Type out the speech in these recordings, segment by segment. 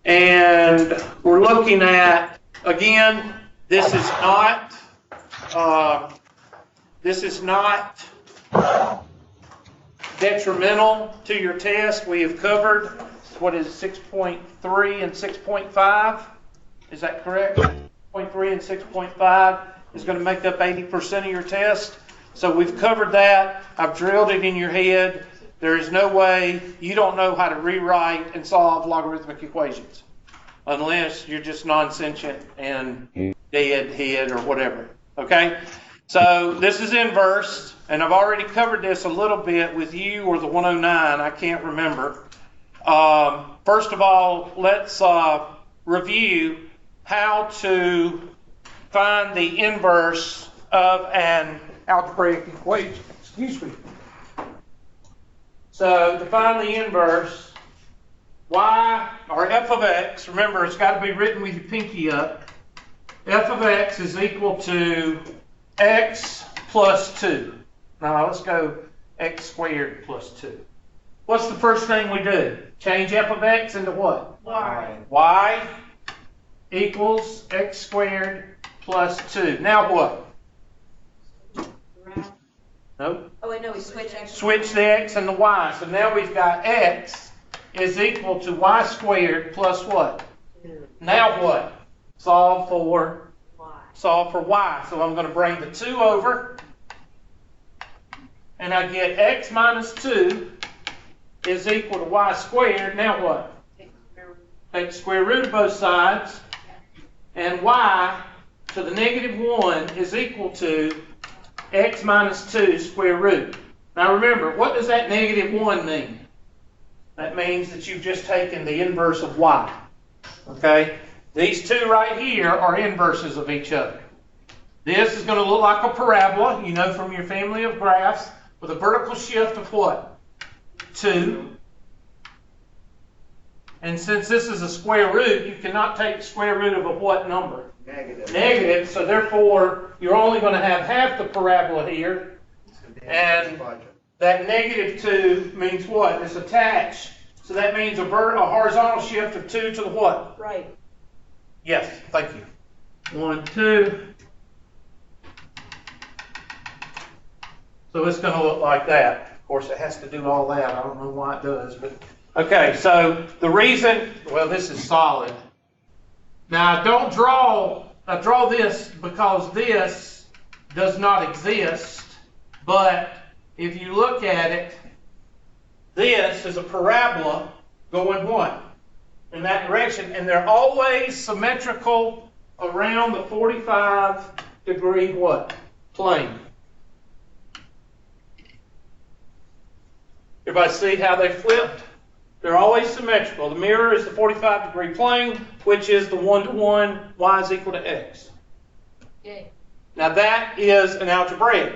And we're looking at, again, this is not detrimental to your test. We have covered, what is 6.3 and 6.5? Is that correct? 6.3 and 6.5 is going to make up 80% of your test. So we've covered that. I've drilled it in your head. There is no way you don't know how to rewrite and solve logarithmic equations unless you're just non-sentient and dead head or whatever. Okay? So this is inverse, and I've already covered this a little bit with you or the 109. I can't remember. First of all, let's review how to find the inverse of an algebraic equation. Excuse me. So to find the inverse, y, or f of x, remember it's got to be written with your pinky up, f of x is equal to x plus 2. Now let's go x squared plus 2. What's the first thing we do? Change f of x into what? Y. Y equals x squared plus 2. Now what? Nope. Oh wait, no, we switch x. Switch the x and the y. So now we've got x is equal to y squared plus what? 2. Now what? Solve for Y. solve for y. So I'm going to bring the 2 over, and I get x minus 2 is equal to y squared. Now what? Take the square root of both sides, and y to the negative 1 is equal to x minus 2 square root. Now remember, what does that negative 1 mean? That means that you've just taken the inverse of y. Okay? These two right here are inverses of each other. This is going to look like a parabola, you know, from your family of graphs, with a vertical shift of what? 2. And since this is a square root, you cannot take the square root of a what number? Negative. Negative, so therefore you're only going to have half the parabola here. And that negative 2 means what? It's attached. So that means a horizontal shift of 2 to the what? Right. Yes, thank you. 1, 2. So it's going to look like that. Of course, it has to do all that. I don't know why it does, but okay. So the reason, well, this is solid. Now, don't draw. I draw this because this does not exist. But if you look at it, this is a parabola going what? In that direction, and they're always symmetrical around the 45-degree what? Plane. Everybody see how they flipped? They're always symmetrical. The mirror is the 45-degree plane, which is the 1-to-1, y is equal to x. Okay. Now that is an algebraic.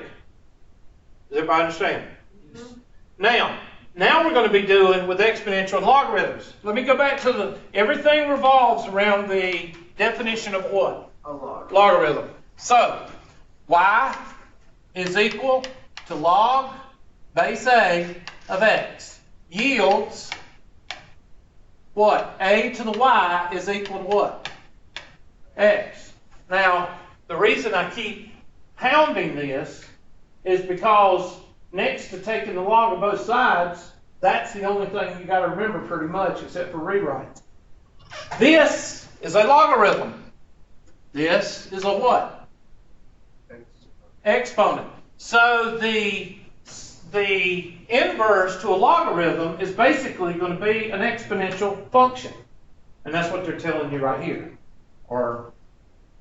Does everybody understand? Mm-hmm. Now we're going to be doing with exponential and logarithms. Let me go back to everything revolves around the definition of what? A log. Logarithm. So, y is equal to log base A of x. Yields what? A to the y is equal to what? X. Now, the reason I keep pounding this is because next to taking the log of both sides, that's the only thing you got to remember pretty much, except for rewrite. This is a logarithm. This is a what? Exponent. So the inverse to a logarithm is basically going to be an exponential function. And that's what they're telling you right here. Or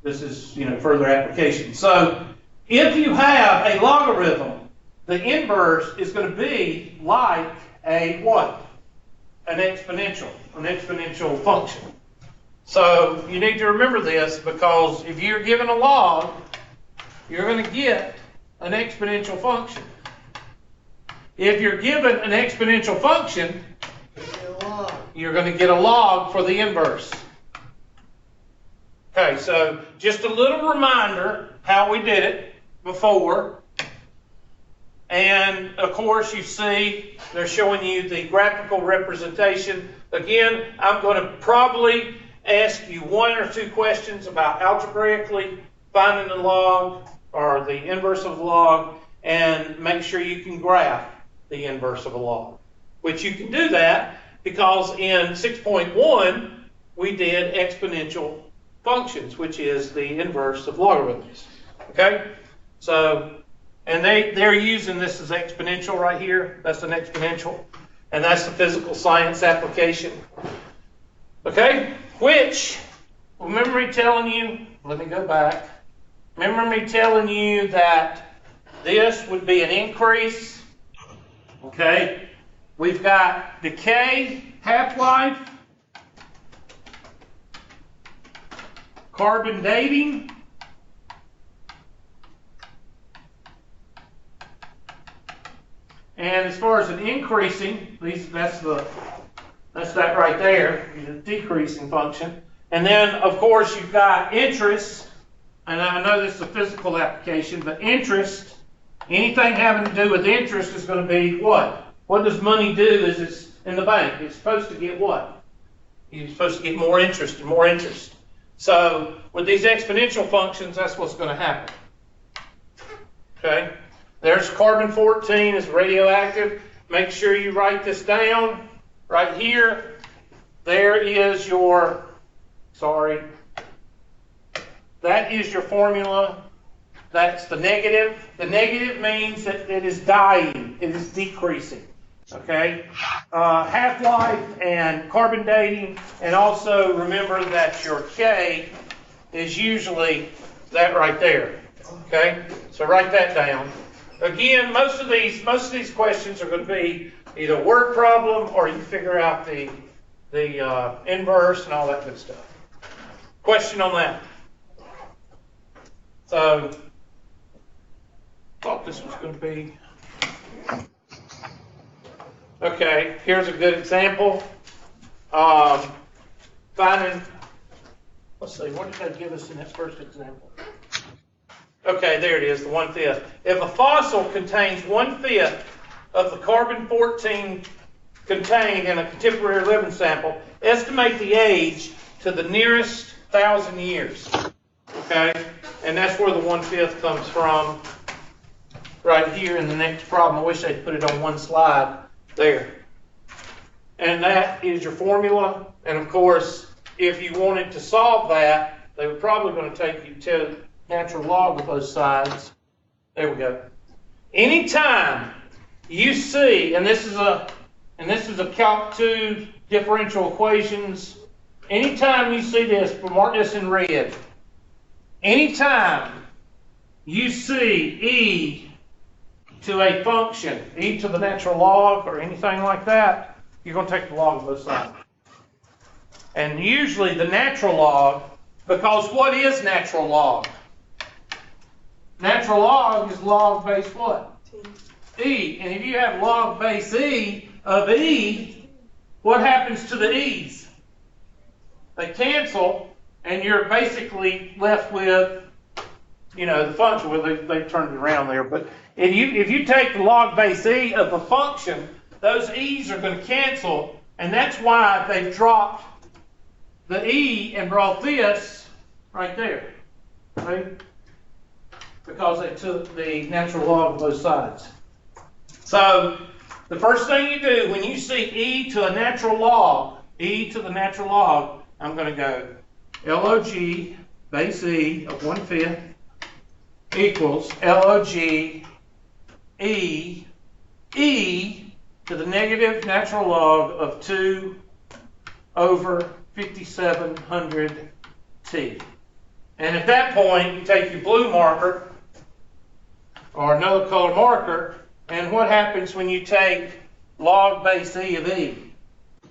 this is, further application. So if you have a logarithm, the inverse is going to be like a what? An exponential function. So you need to remember this, because if you're given a log, you're going to get an exponential function. If you're given an exponential function, you're going to get a log for the inverse. Okay, so just a little reminder how we did it before. And of course, you see they're showing you the graphical representation. Again, I'm going to probably ask you one or two questions about algebraically finding the log or the inverse of the log, and make sure you can graph the inverse of a log, which you can do that because in 6.1 we did exponential functions, which is the inverse of logarithms. Okay? So, and they're using this as exponential right here. That's an exponential. And that's the physical science application. Okay? Which, remember me telling you, let me go back. Remember me telling you that this would be an increase. Okay? We've got decay, half-life, carbon dating, and as far as an increasing, that's that right there, the decreasing function. And then, of course, you've got interest, and I know this is a physical application, but interest, anything having to do with interest is going to be what? What does money do is it's in the bank? It's supposed to get what? You're supposed to get more interest and more interest. So with these exponential functions, that's what's going to happen. Okay? There's carbon-14 is radioactive. Make sure you write this down. Right here, there is your, that is your formula. That's the negative. The negative means that it is dying. It is decreasing. Okay? Half-life and carbon dating. And also remember that your K is usually that right there. Okay? So write that down. Again, most of these questions are going to be either a word problem or you figure out the inverse and all that good stuff. Question on that? So, thought this was going to be. Okay, here's a good example. Finding, let's see, what did they give us in that first example? Okay, there it is, the 1/5. If a fossil contains 1/5 of the carbon-14 contained in a contemporary living sample, estimate the age to the nearest 1,000 years. Okay, and that's where the 1/5 comes from. Right here in the next problem. I wish they'd put it on one slide there. And that is your formula. And of course, if you wanted to solve that, they were probably going to take you to natural log of both sides. There we go. Anytime you see, and this is a Calc 2 differential equations. Anytime you see this, mark this in red. Anytime you see e to a function, e to the natural log or anything like that, you're going to take the log of both sides. And usually the natural log, because what is natural log? Natural log is log base what? E. And if you have log base E of E, what happens to the E's? They cancel, and you're basically left with, the function. Well, they turned it around there. But if you take the log base E of a function, those E's are going to cancel, and that's why they've dropped the E and brought this right there. Right? Because they took the natural log of both sides. So the first thing you do when you see e to a natural log, e to the natural log, I'm going to go log base e of 1/5 equals log e to the negative natural log of 2 over 5700 t. And at that point, you take your blue marker or another color marker, and what happens when you take log base e of e?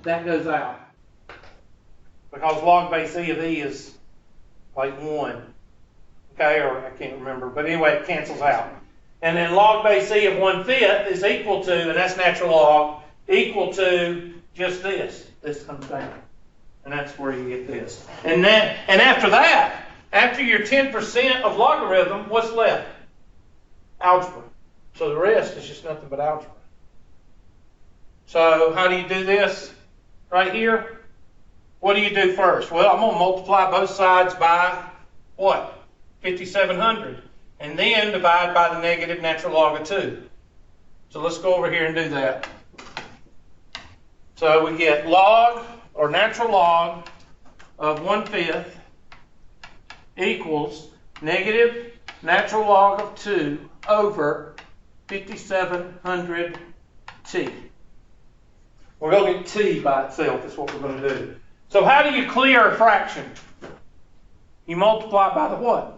That goes out. Because log base e of e is like 1. Okay, or I can't remember. But anyway, it cancels out. And then log base e of 1/5 is equal to, and that's natural log, equal to just this. This comes down. And that's where you get this. And after that, after your 10% of logarithm, what's left? Algebra. So the rest is just nothing but algebra. So how do you do this right here? What do you do first? Well, I'm going to multiply both sides by what? 5,700. And then divide by the negative natural log of 2. So let's go over here and do that. So we get log, or natural log, of 1/5 equals negative natural log of 2 over 5,700t. We're going to get t by itself, is what we're going to do. So how do you clear a fraction? You multiply by the what?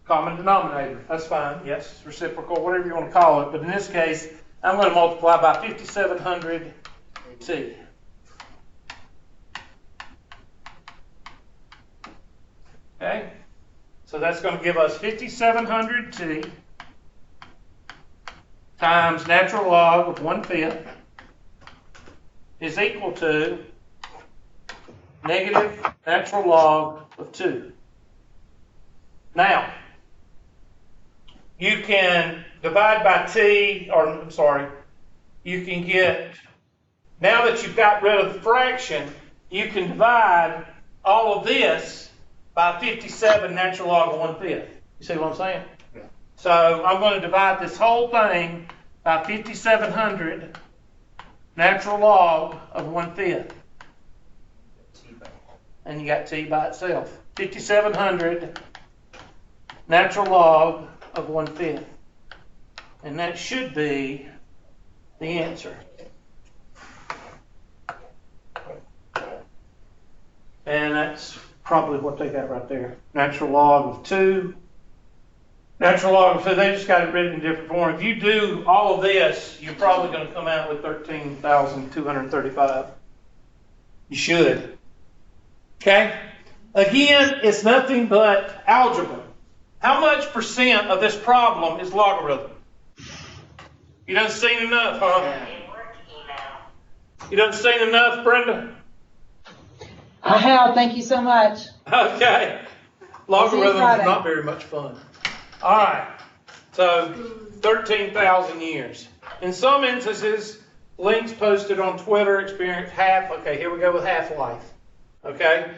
Common denominator. That's fine. Yes, reciprocal, whatever you want to call it. But in this case, I'm going to multiply by 5,700t. Okay? So that's going to give us 5,700t times natural log of 1/5 is equal to negative natural log of 2. Now, you can divide by t, or I'm sorry, you can get, now that you've got rid of the fraction, you can divide all of this by 57 natural log of 1/5. You see what I'm saying? Yeah. So I'm going to divide this whole thing by 5,700 natural log of 1/5. And you got t by itself. 5,700 natural log of 1/5. And that should be the answer. And that's probably what they got right there. Natural log of 2. Natural log of 2, they just got it written in different form. If you do all of this, you're probably going to come out with 13,235. You should. Okay? Again, it's nothing but algebra. How much percent of this problem is logarithm? You done seen enough, huh? You done seen enough, Brenda? I have. Thank you so much. Okay. Logarithm is not very much fun. All right. So 13,000 years. In some instances, links posted on Twitter experience half. Okay, here we go with half-life. Okay.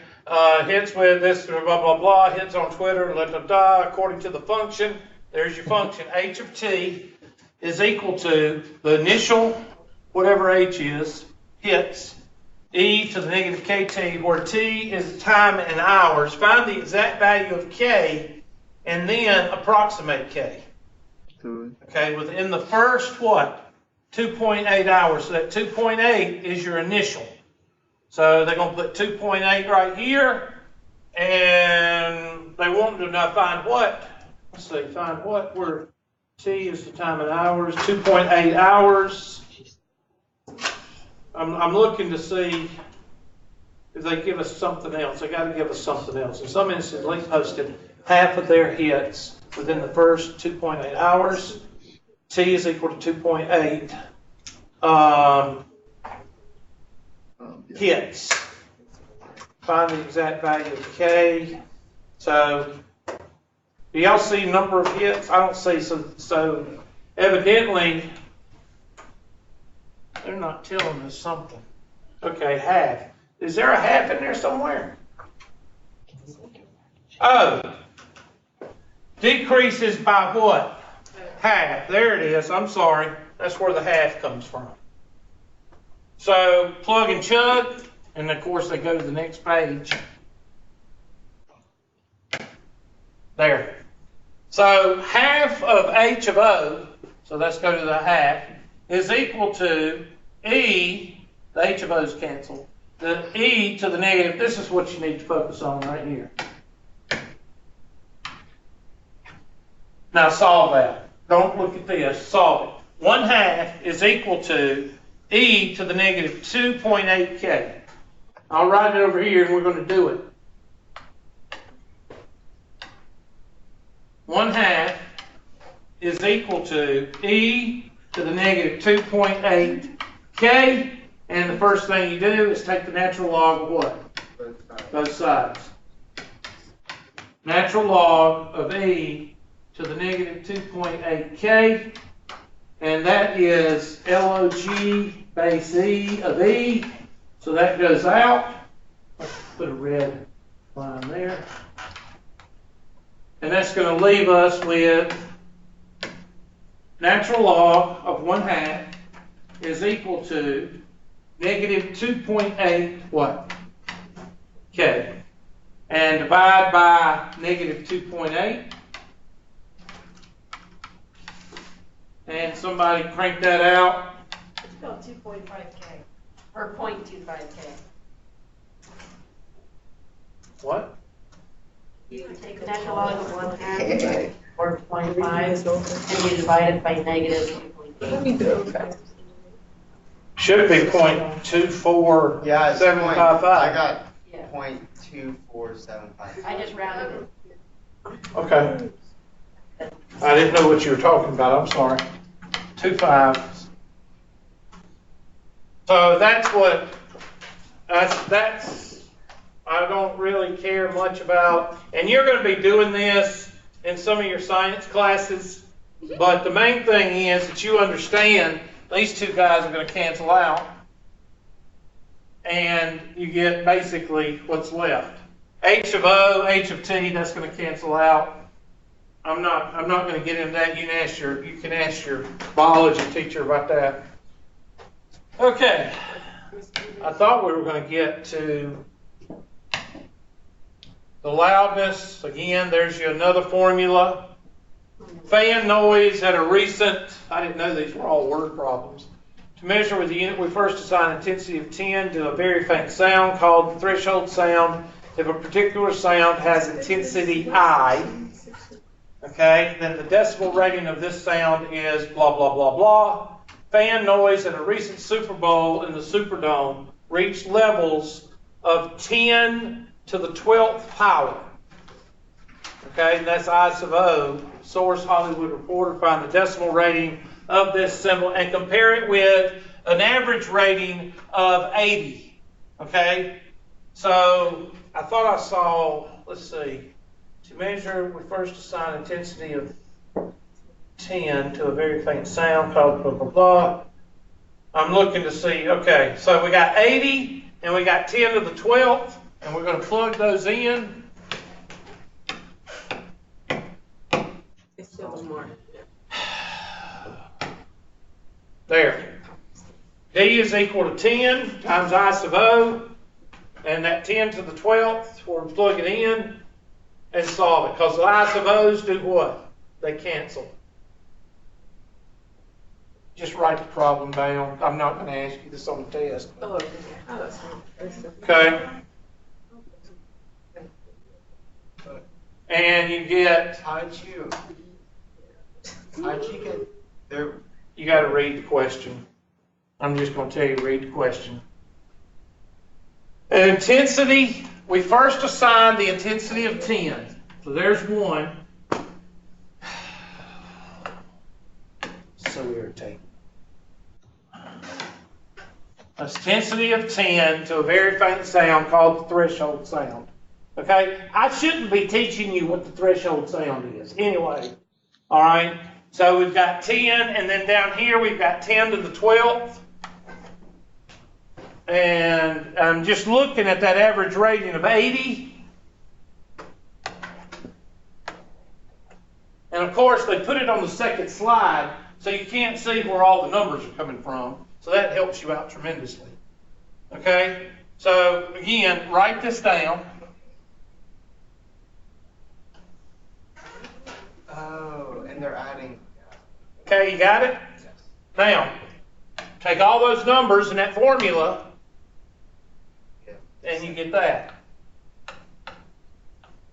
Hits with this, blah, blah, blah. Hits on Twitter, da, da, da. According to the function, there's your function. H of t is equal to the initial, whatever h is, hits, e to the negative kt, where t is time in hours. Find the exact value of k, and then approximate k. Okay, within the first, what? 2.8 hours. So that 2.8 is your initial. So they're going to put 2.8 right here, and they want to now find what? Let's see, find what? Where t is the time in hours, 2.8 hours. I'm looking to see if they give us something else. They got to give us something else. In some instances, they posted half of their hits within the first 2.8 hours. T is equal to 2.8 hits. Find the exact value of k. So, do y'all see number of hits? I don't see. So evidently, they're not telling us something. Okay, half. Is there a half in there somewhere? Oh. Decreases by what? Half. There it is. I'm sorry. That's where the half comes from. So plug and chug, and of course they go to the next page. There. So half of h of o, so let's go to the half, is equal to e, the h of o's cancel, the e to the negative. This is what you need to focus on right here. Now solve that. Don't look at this. Solve it. 1/2 is equal to e to the negative 2.8k. I'll write it over here and we're going to do it. 1/2 is equal to e to the negative 2.8k. And the first thing you do is take the natural log of what? Both sides. Natural log of e to the negative 2.8k, and that is log base E of E, so that goes out. Let's put a red line there. And that's going to leave us with natural log of 1/2 is equal to negative 2.8 what? K. And divide by negative 2.8. And somebody crank that out. It's about 2.5K, or 0.25K. What? You take the natural log of 1/2, or 0.5, and you divide it by negative 2.8. Should be 0.24. Yeah, it's 755. I got Yeah. 0.2475. I just rounded it. Okay. I didn't know what you were talking about. I'm sorry. 2.5. So that's what, that's, I don't really care much about. And you're going to be doing this in some of your science classes. But the main thing is that you understand these two guys are going to cancel out. And you get basically what's left. H of O, H of T, that's going to cancel out. I'm not going to get into that. You can ask your biology teacher about that. Okay. I thought we were going to get to the loudness. Again, there's another formula. Fan noise at a recent, I didn't know these were all word problems. To measure with the unit, we first assign intensity of 10 to a very faint sound called the threshold sound. If a particular sound has intensity I, okay, then the decibel rating of this sound is blah, blah, blah, blah. Fan noise at a recent Super Bowl in the Superdome reached levels of 10 to the 12th power. Okay, and that's I sub O. Source Hollywood Reporter. Find the decimal rating of this symbol and compare it with an average rating of 80. Okay, so I thought I saw, let's see, to measure, we first assign intensity of 10 to a very faint sound called blah, blah, blah. I'm looking to see, okay, so we got 80 and we got 10 to the 12th, and we're going to plug those in. There. D is equal to 10 times I sub O, and that 10 to the 12th, we're going to plug it in and solve it, because the I sub O's do what? They cancel. Just write the problem down. I'm not going to ask you this on the test. Okay. And you get, How'd you get there? you got to read the question. I'm just going to tell you, read the question. An intensity, we first assign the intensity of 10. So there's one. So irritating. An intensity of 10 to a very faint sound called the threshold sound. Okay? I shouldn't be teaching you what the threshold sound is. Anyway, all right? So we've got 10, and then down here we've got 10 to the 12th. And I'm just looking at that average rating of 80. And of course, they put it on the second slide, so you can't see where all the numbers are coming from. So that helps you out tremendously. Okay? So again, write this down. Oh, and they're adding. Okay, you got it? Now, take all those numbers in that formula, and you get that.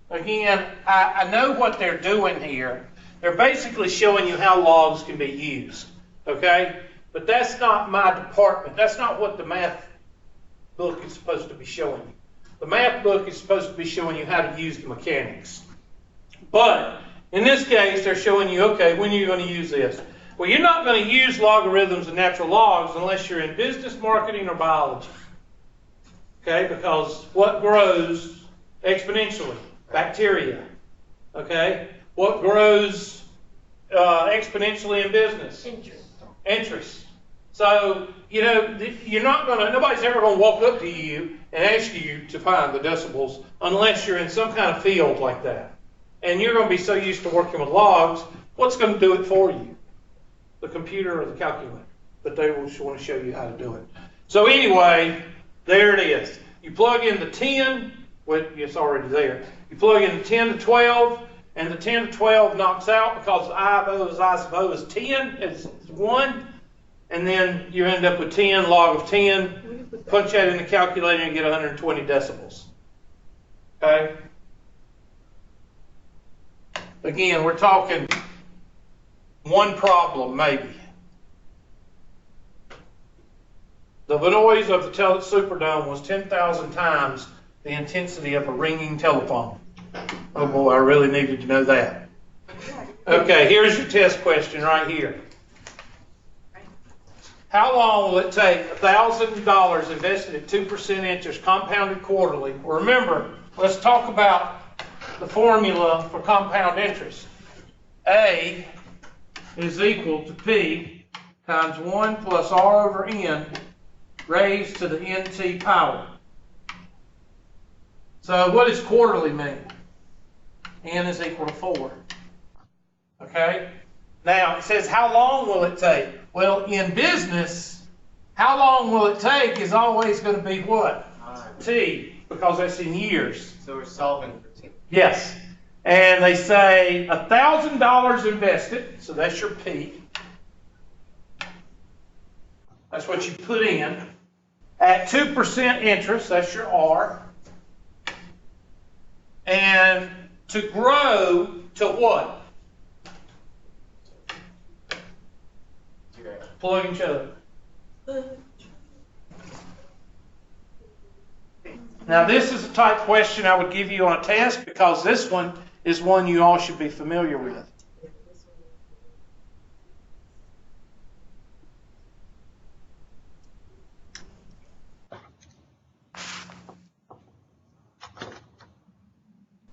Again, I know what they're doing here. They're basically showing you how logs can be used. Okay? But that's not my department. That's not what the math book is supposed to be showing you. The math book is supposed to be showing you how to use the mechanics. But in this case, they're showing you, okay, when are you going to use this? Well, you're not going to use logarithms and natural logs unless you're in business, marketing, or biology. Okay, because what grows exponentially? Bacteria. Okay? What grows exponentially in business? Interest. Interest. So, you know, nobody's ever going to walk up to you and ask you to find the decibels unless you're in some kind of field like that. And you're going to be so used to working with logs, what's going to do it for you? The computer or the calculator. But they will want to show you how to do it. So anyway, there it is. You plug in the 10, well, it's already there. You plug in the 10 to 12, and the 10 to 12 knocks out because I of O is 10, it's 1. And then you end up with 10 log of 10. Punch that in the calculator and get 120 decibels. Okay? Again, we're talking one problem, maybe. The noise of the Superdome was 10,000 times the intensity of a ringing telephone. Oh boy, I really needed to know that. Okay, here's your test question right here. How long will it take $1,000 invested at 2% interest compounded quarterly? Well, remember, let's talk about the formula for compound interest. A is equal to P times 1 plus R over N raised to the NT power. So what does quarterly mean? N is equal to 4. Okay? Now, it says how long will it take? Well, in business, how long will it take is always going to be what? T, because that's in years. So we're solving for T. Yes. And they say $1,000 invested, so that's your P. That's what you put in. At 2% interest, that's your R. And to grow to what? Plug each other. Now this is the type of question I would give you on a test because this one is one you all should be familiar with.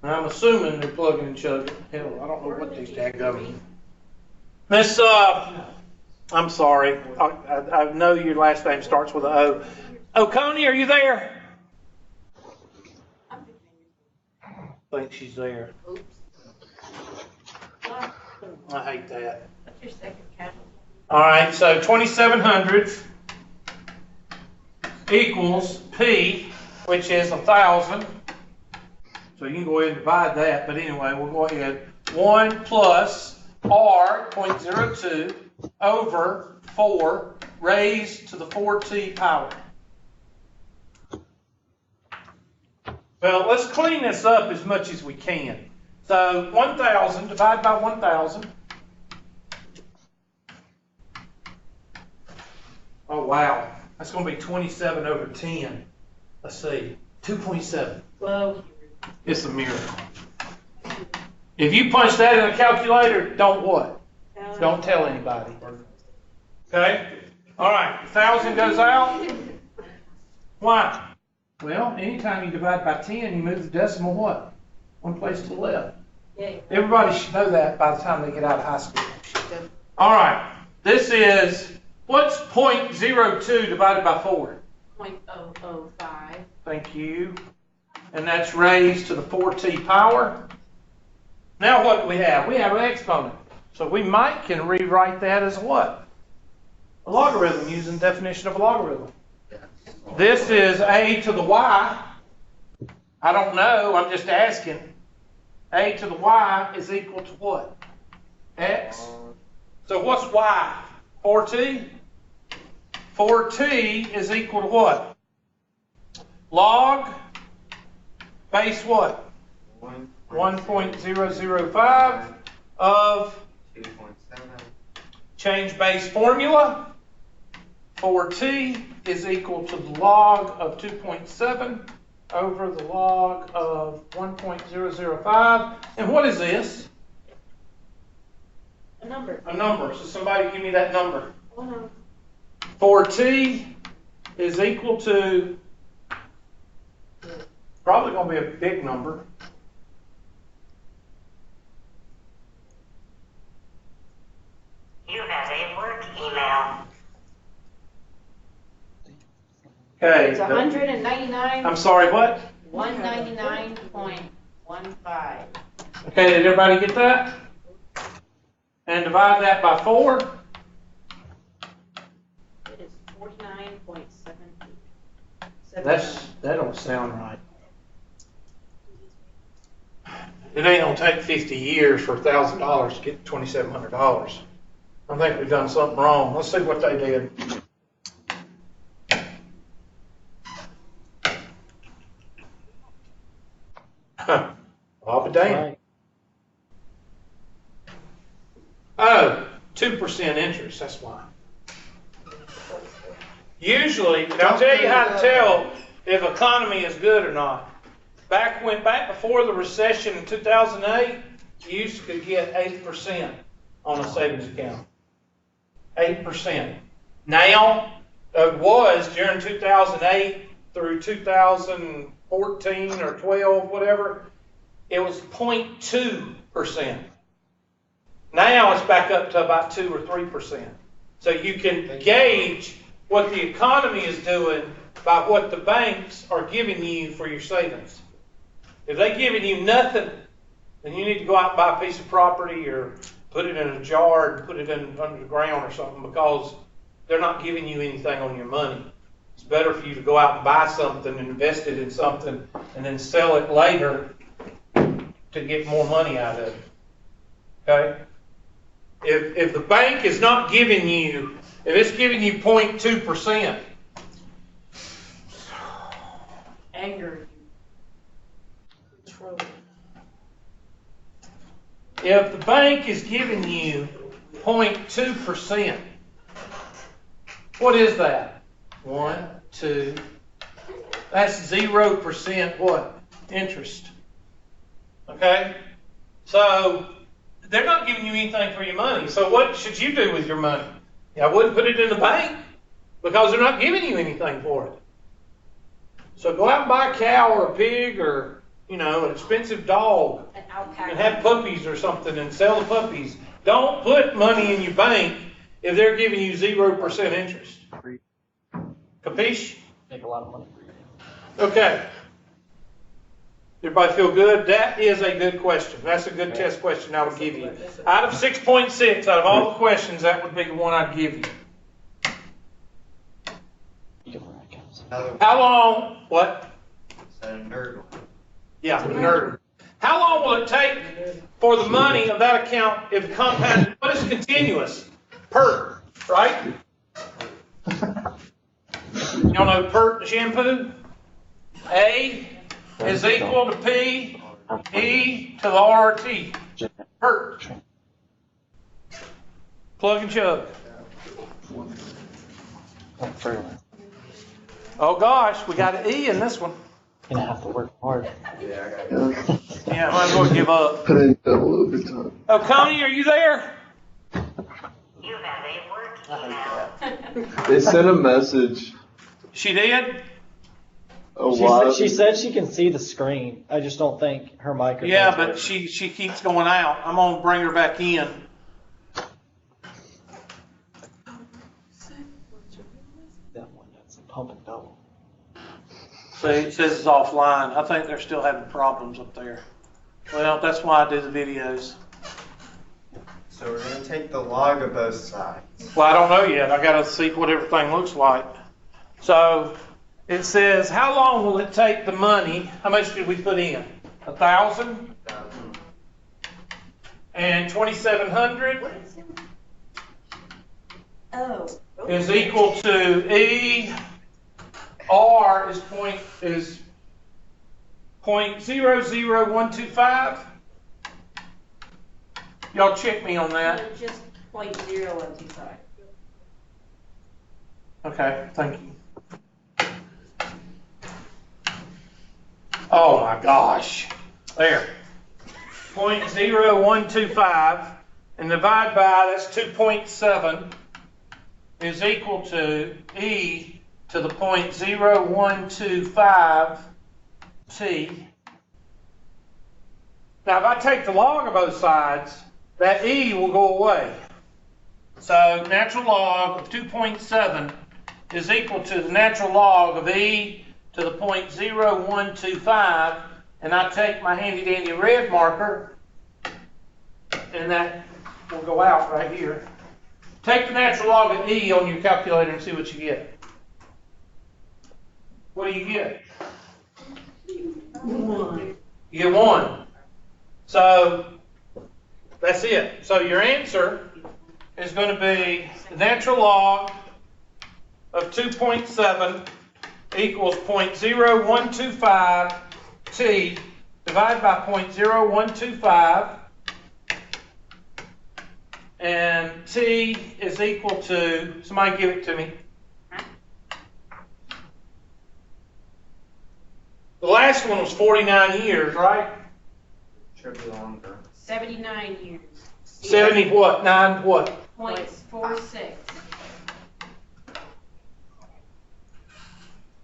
And I'm assuming they're plugging each other. Hell, I don't know what these daggum. Miss, I'm sorry. I know your last name starts with an O. Oconee, are you there? I think she's there. Oops. I hate that. That's your second casualty. All right, so 2,700 equals P, which is 1,000. So you can go ahead and divide that, but anyway, we'll go ahead. 1 plus R, 0.02, over 4 raised to the 4t power. Well, let's clean this up as much as we can. So 1,000 divided by 1,000. Oh, wow. That's going to be 27 over 10. Let's see. 2.7. Whoa. It's a miracle. If you punch that in a calculator, don't what? Don't tell anybody. Okay? All right. 1,000 goes out. Why? Well, anytime you divide by 10, you move the decimal what? One place to the left. Yeah. Everybody should know that by the time they get out of high school. All right. This is, what's 0.02 divided by 4? 0.005. Thank you. And that's raised to the 4t power. Now what do we have? We have an exponent. So we can rewrite that as what? A logarithm using the definition of a logarithm. This is a to the y. I don't know. I'm just asking. A to the y is equal to what? X. So what's y? 4t? 4t is equal to what? Log base what? 1.005 of 2.7. change base formula. 4t is equal to the log of 2.7 over the log of 1.005. And what is this? A number. A number. So somebody give me that number. Oh, no. 4t is equal to, probably going to be a big number. You have a work email. Okay. It's 199, I'm sorry, what? 199.15. Okay, did everybody get that? And divide that by 4. It is 49.78. That don't sound right. It ain't gonna take 50 years for $1,000 to get $2,700. I think we've done something wrong. Let's see what they did. Huh. I'll be damned. Oh, 2% interest, that's why. Usually, and I'll tell you how to tell if economy is good or not. Back before the recession in 2008, you used to get 8% on a savings account. 8%. Now, it was during 2008 through 2014 or 12, whatever, it was 0.2%. Now it's back up to about 2 or 3%. So you can gauge what the economy is doing by what the banks are giving you for your savings. If they're giving you nothing, then you need to go out and buy a piece of property or put it in a jar and put it under the ground or something, because they're not giving you anything on your money. It's better for you to go out and buy something and invest it in something and then sell it later to get more money out of it. Okay? If the bank is not giving you, if it's giving you 0.2%, Anger. if the bank is giving you 0.2%, what is that? 1, 2, that's 0% what? Interest. Okay? So, they're not giving you anything for your money. So what should you do with your money? I wouldn't put it in the bank, because they're not giving you anything for it. So go out and buy a cow or a pig or, an expensive dog An alpaca. and have puppies or something and sell the puppies. Don't put money in your bank if they're giving you 0% interest. Capiche? Make a lot of money. Okay. Everybody feel good? That is a good question. That's a good test question I would give you. Out of 6.6, out of all the questions, that would be the one I'd give you. How long? What? Is that a nerd one? Yeah, nerd. How long will it take for the money of that account if compounded? What is continuous? PERT, right? Y'all know PERT shampoo? A is equal to P, E to the RT. PERT. Plug and chug. Oh gosh, we got an E in this one. Gonna have to work hard. Yeah, I got it. Yeah, I might as well give up. Put in double overtime. Oh, Connie, are you there? You have a work email. They sent a message. She did? A while. She said she can see the screen. I just don't think her microphone. Yeah, but she keeps going out. I'm gonna bring her back in. That one, that's a pump and double. See, it says it's offline. I think they're still having problems up there. Well, that's why I do the videos. So we're going to take the log of both sides. Well, I don't know yet. I gotta see what everything looks like. So it says, how long will it take the money? How much did we put in? 1,000 and 2,700 What is it? Oh. is equal to E. R is 0.00125. Y'all check me on that. Just 0.0125. Okay, thank you. Oh my gosh. There. 0.0125 and divide by, that's 2.7, is equal to E to the 0.0125 T. Now if I take the log of both sides, that E will go away. So natural log of 2.7 is equal to the natural log of e to the 0.0125, and I take my handy dandy red marker, and that will go out right here. Take the natural log of e on your calculator and see what you get. What do you get? 1. You get 1. So that's it. So your answer is going to be the natural log of 2.7 equals 0.0125 t divided by 0.0125, and t is equal to, somebody give it to me. The last one was 49 years, right? Should be longer. 79 years. 70 what? 9 what? 0.46.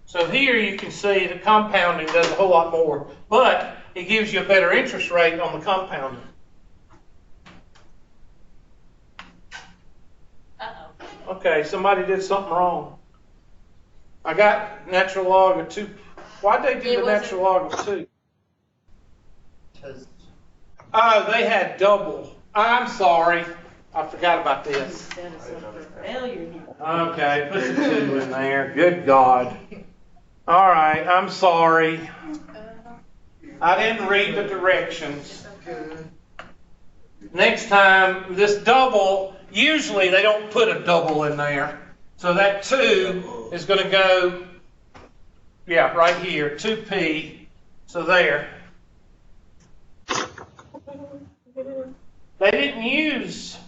So here you can see the compounding does a whole lot more, but it gives you a better interest rate on the compounding. Uh-oh. Okay, somebody did something wrong. I got natural log of 2. Why'd they do It the wasn't- natural log of 2? 'Cause Oh, they had double. I'm sorry. I forgot about this. Set us up for failure here. Okay, put the 2 in there. Good God. All right, I'm sorry. I didn't read the directions. Next time, this double, usually they don't put a double in there. So that 2 is going to go, yeah, right here, 2p. So there. They didn't use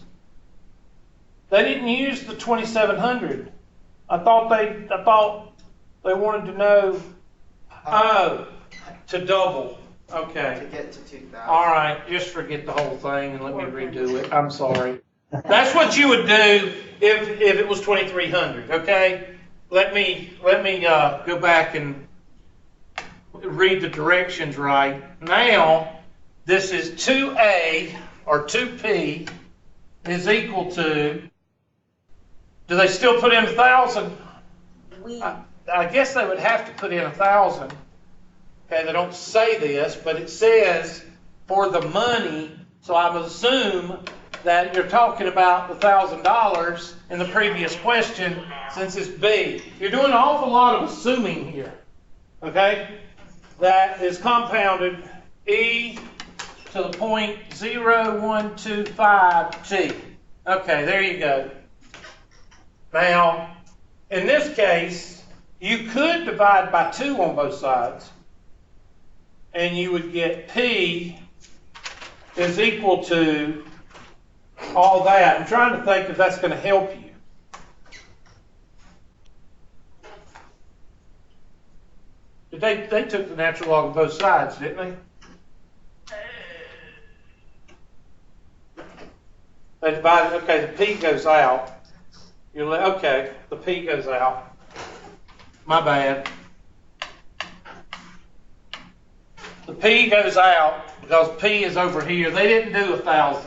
the 2700. I thought they wanted to know, to double. Okay. to get to 2,000. All right, just forget the whole thing and let me redo it. I'm sorry. That's what you would do if it was 2,300. Okay. Let me go back and read the directions right. Now this is 2a or 2p is equal to. Do they still put in 1,000? I guess they would have to put in 1,000. Okay, they don't say this, but it says for the money, so I would assume that you're talking about the $1,000 in the previous question since it's B. You're doing an awful lot of assuming here, okay? That is compounded e to the 0.0125t. Okay, there you go. Now, in this case, you could divide by 2 on both sides, and you would get P is equal to all that. I'm trying to think if that's going to help you. They took the natural log of both sides, didn't they? They divided, okay, the P goes out. Okay, the P goes out. My bad. The P goes out because P is over here. They didn't do 1,000.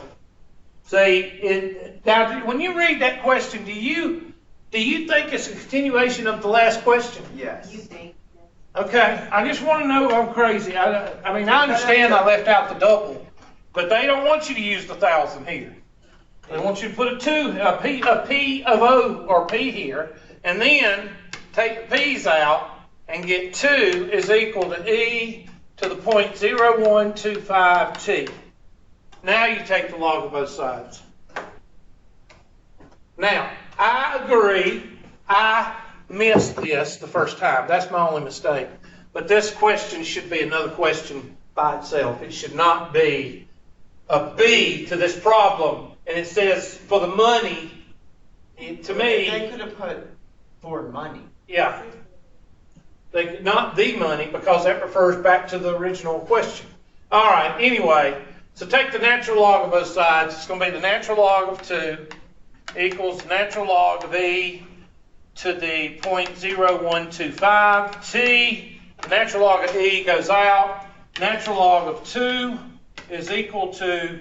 See, now when you read that question, do you think it's a continuation of the last question? Yes. You think? Okay, I just want to know if I'm crazy. I mean, I understand I left out the double, but they don't want you to use the 1,000 here. They want you to put a P of O or P here, and then take the P's out and get 2 is equal to E to the 0.0125t. Now you take the log of both sides. Now, I agree, I missed this the first time. That's my only mistake. But this question should be another question by itself. It should not be a B to this problem. And it says for the money, to me... They could have put for money. Yeah. Not the money, because that refers back to the original question. All right, anyway, so take the natural log of both sides. It's going to be the natural log of 2 equals the natural log of E to the 0.0125t. The natural log of E goes out. Natural log of 2 is equal to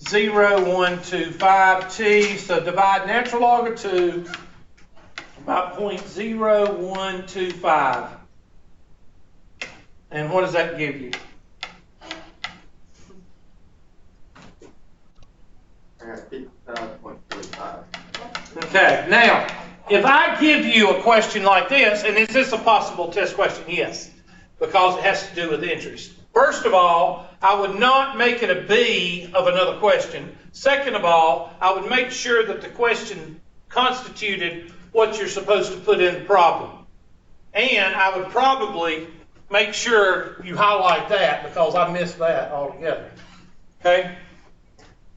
0.0125t, so divide natural log of 2 by 0.0125. And what does that give you? Okay, now, if I give you a question like this, and is this a possible test question? Yes, because it has to do with interest. First of all, I would not make it a B of another question. Second of all, I would make sure that the question constituted what you're supposed to put in the problem. And I would probably make sure you highlight that because I missed that altogether. Okay?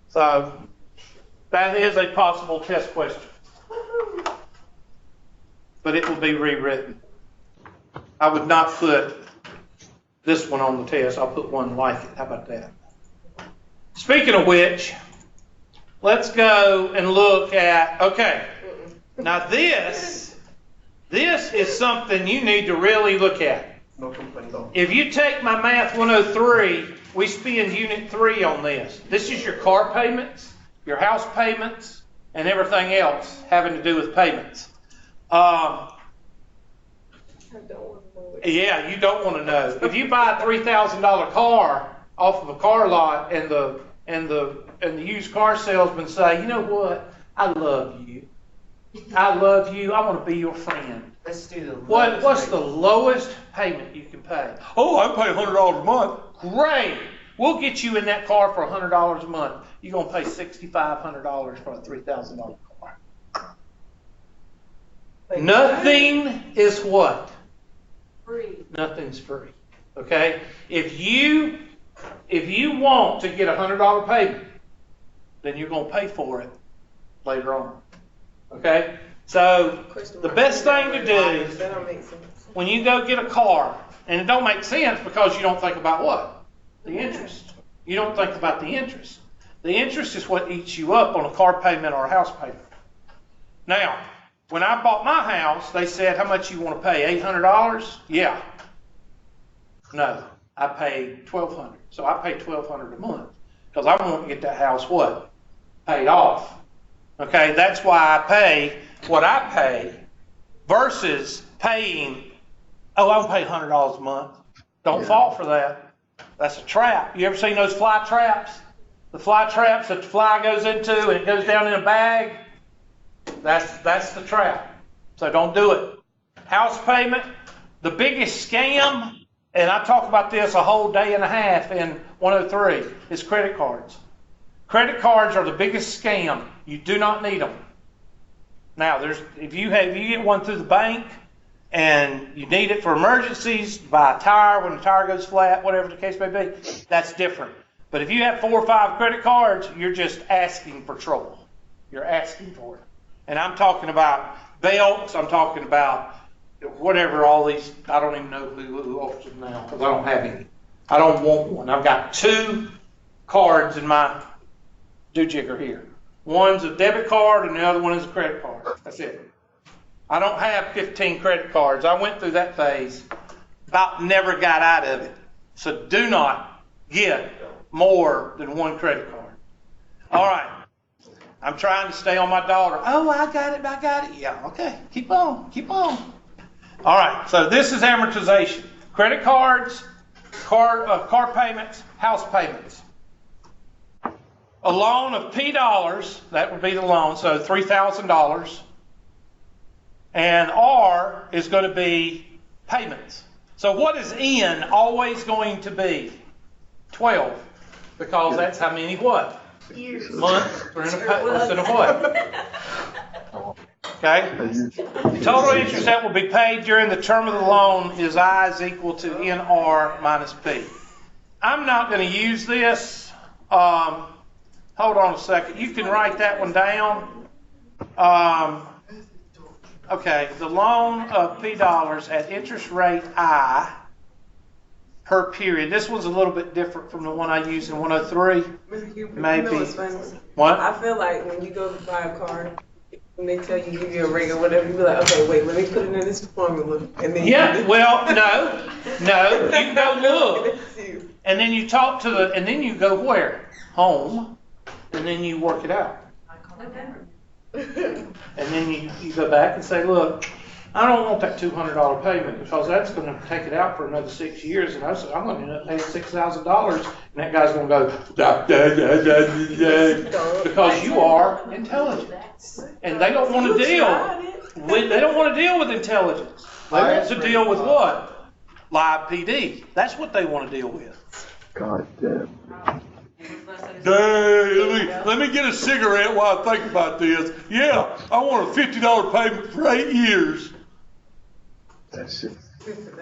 So, that is a possible test question. But it will be rewritten. I would not put this one on the test. I'll put one like it. How about that? Speaking of which, let's go and look at, okay, now this is something you need to really look at. If you take my Math 103, we spend Unit 3 on this. This is your car payments, your house payments, and everything else having to do with payments. Yeah, you don't want to know. If you buy a $3,000 car off of a car lot and the used car salesman say, you know what, I love you. I love you. I want to be your friend. Let's do the What's the lowest payment you can pay? Oh, I pay $100 a month. Great. We'll get you in that car for $100 a month. You're going to pay $6,500 for a $3,000 car. Nothing is what? Free. Nothing's free. Okay? If you want to get a $100 payment, then you're going to pay for it later on. Okay? So the best thing to do when you go get a car, and it don't make sense because you don't think about what? The interest. You don't think about the interest. The interest is what eats you up on a car payment or a house payment. Now, when I bought my house, they said, how much you want to pay? $800? Yeah. No, I paid $1,200. So I paid $1,200 a month because I want to get that house what? Paid off. Okay, that's why I pay what I pay versus paying, oh, I'm paying $100 a month. Don't fall for that. That's a trap. You ever seen those fly traps? The fly traps that the fly goes into and it goes down in a bag? That's the trap. So don't do it. House payment, the biggest scam, and I talk about this a whole day and a half in 103, is credit cards. Credit cards are the biggest scam. You do not need them. Now, if you get one through the bank and you need it for emergencies, buy a tire when the tire goes flat, whatever the case may be, that's different. But if you have 4 or 5 credit cards, you're just asking for trouble. You're asking for it. And I'm talking about belts, I'm talking about whatever, all these, I don't even know who offers them now because I don't have any. I don't want one. I've got 2 cards in my do-jigger here. One's a debit card and the other one is a credit card. That's it. I don't have 15 credit cards. I went through that phase, about never got out of it. So do not get more than 1 credit card. All right. I'm trying to stay on my daughter. Oh, I got it. Yeah, okay. Keep on. All right. So this is amortization. Credit cards, car payments, house payments. A loan of P dollars, that would be the loan, so $3,000. And R is going to be payments. So what is N always going to be? 12. Because that's how many what? Years. Months are in a what? Okay? Total interest that will be paid during the term of the loan is I is equal to NR minus P. I'm not going to use this. Hold on a second. You can write that one down. Okay, the loan of P dollars at interest rate I per period. This one's a little bit different from the one I used in 103. Maybe. You know what's funny? What? I feel like when you go to buy a car, when they tell you, give you a rate or whatever, you be like, okay, wait, let me put it in this formula. And then Yeah, well, no, you can go look. And then you talk to and then you go where? Home. and then you work it out. And then you go back and say, look, I don't want that $200 payment because that's going to take it out for another 6 years, and I'm going to end up paying $6,000, and that guy's going to go, da, da, da, da, da, da, because you are intelligent, and they don't want to deal with. They don't want to deal with intelligence. They want to deal with what? Live PD. That's what they want to deal with. God damn. Dang, let me get a cigarette while I think about this. Yeah, I want a $50 payment for 8 years. That's it.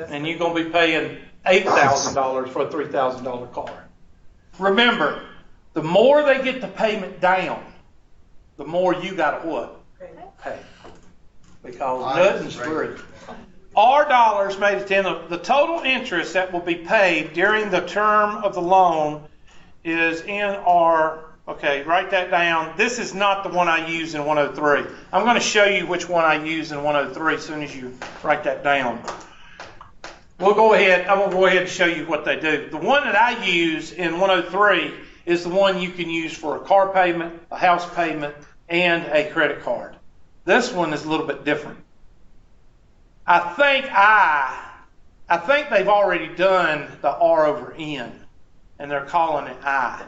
And you're going to be paying $8,000 for a $3,000 car. Remember, the more they get the payment down, the more you got to what? Pay. Because nothing's free. Our dollars made it in the total interest that will be paid during the term of the loan is in our, okay, write that down. This is not the one I use in 103. I'm going to show you which one I use in 103 as soon as you write that down. We'll go ahead, I'm going to go ahead and show you what they do. The one that I use in 103 is the one you can use for a car payment, a house payment, and a credit card. This one is a little bit different. I think they've already done the R over N, and they're calling it I.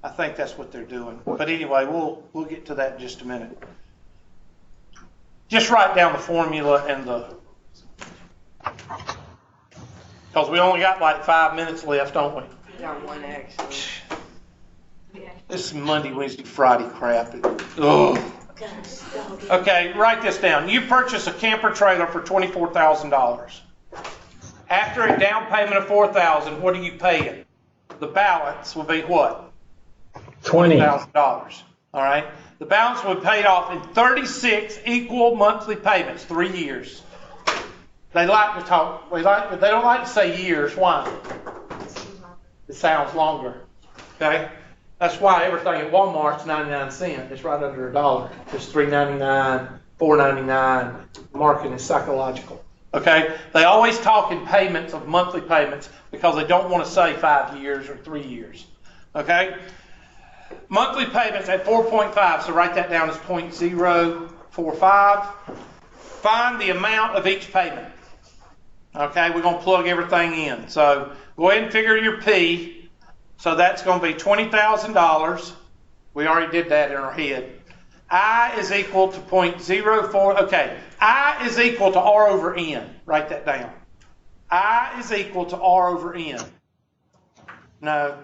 I think that's what they're doing. But anyway, we'll get to that in just a minute. Just write down the formula and because we only got like 5 minutes left, don't we? Got one action. This is Monday, Wednesday, Friday crap. Ugh. Okay, write this down. You purchase a camper trailer for $24,000. After a down payment of $4,000, what are you paying? The balance will be what? $20,000. All right. The balance will be paid off in 36 equal monthly payments, 3 years. They like to talk. They don't like to say years. Why? It sounds longer. Okay. That's why everything at Walmart's 99 cents. It's right under $1. It's $3.99, $4.99. Marketing is psychological. Okay? They always talk in payments of monthly payments because they don't want to say 5 years or 3 years. Okay? Monthly payments at 4.5, so write that down as 0.045. Find the amount of each payment. Okay? We're going to plug everything in. So go ahead and figure your P. So that's going to be $20,000. We already did that in our head. I is equal to 0.04. Okay. I is equal to R over N. Write that down. I is equal to R over N. No,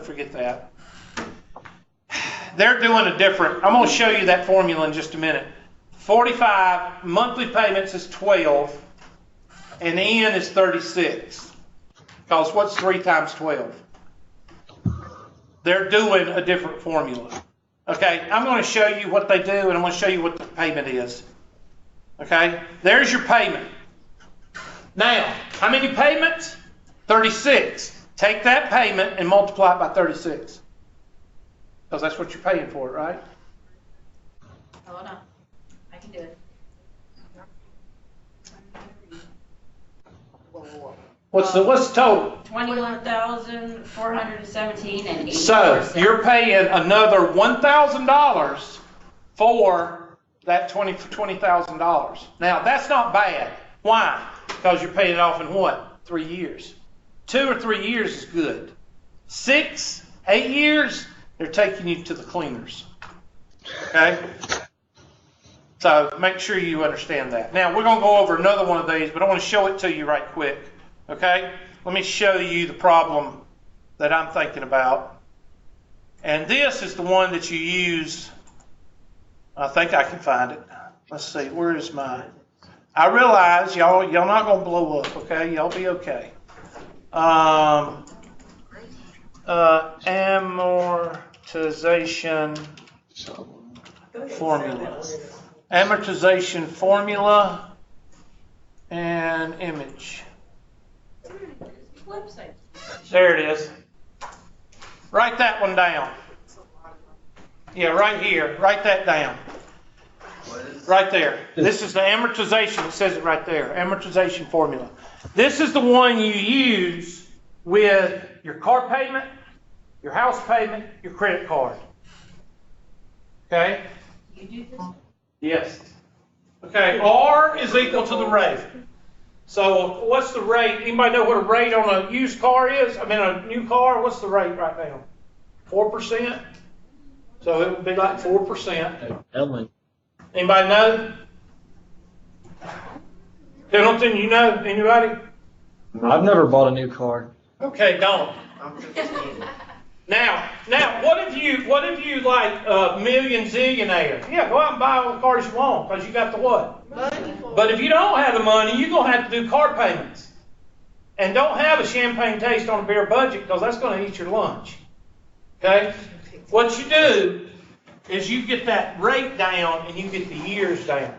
forget that. They're doing a different. I'm going to show you that formula in just a minute. 45 monthly payments is 12, and N is 36. Because what's 3 times 12? They're doing a different formula. Okay, I'm going to show you what they do, and I'm going to show you what the payment is. Okay, there's your payment. Now, how many payments? 36. Take that payment and multiply it by 36. Because that's what you're paying for it, right? Hold on. I can do it. What's the total? 21,417 and 84 So cents. you're paying another $1,000 for that $20,000. Now that's not bad. Why? Because you're paying it off in what? 3 years. 2 or 3 years is good. 6, 8 years, they're taking you to the cleaners. Okay? So make sure you understand that. Now we're going to go over another one of these, but I want to show it to you right quick. Okay? Let me show you the problem that I'm thinking about. And this is the one that you use. I think I can find it. Let's see. Where is my... I realize y'all not going to blow up, okay? Y'all be okay. Amortization formula. Amortization formula and image. Website. There it is. Write that one down. Yeah, right here. Write that down. Right there. This is the amortization. It says it right there. Amortization formula. This is the one you use with your car payment your house payment, your credit card. Okay? You do this? Yes. Okay, R is equal to the rate. So what's the rate? Anybody know what a rate on a used car is? I mean, a new car, what's the rate right now? 4%? So it would be like 4%. Ellen. Anybody know? Pendleton, you know? Anybody? I've never bought a new car. Okay, don't. I'm 15. Now, what if you like a million zillionaire? Yeah, go out and buy all the cars you want because you got the what? But if you don't have the money, you're going to have to do car payments. And don't have a champagne taste on a beer budget because that's going to eat your lunch. Okay? What you do is you get that rate down and you get the years down.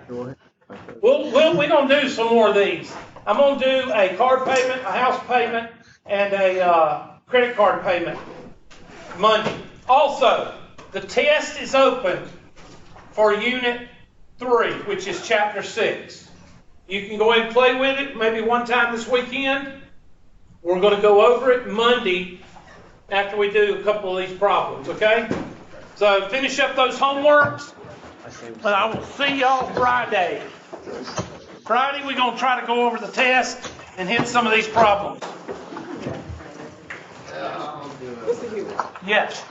We're going to do some more of these. I'm going to do a car payment, a house payment, and a credit card payment Monday. Also, the test is open for Unit 3, which is Chapter 6. You can go ahead and play with it maybe one time this weekend. We're going to go over it Monday after we do a couple of these problems, okay? So finish up those homeworks, and I will see y'all Friday. Friday, we're going to try to go over the test and hit some of these problems. Yes.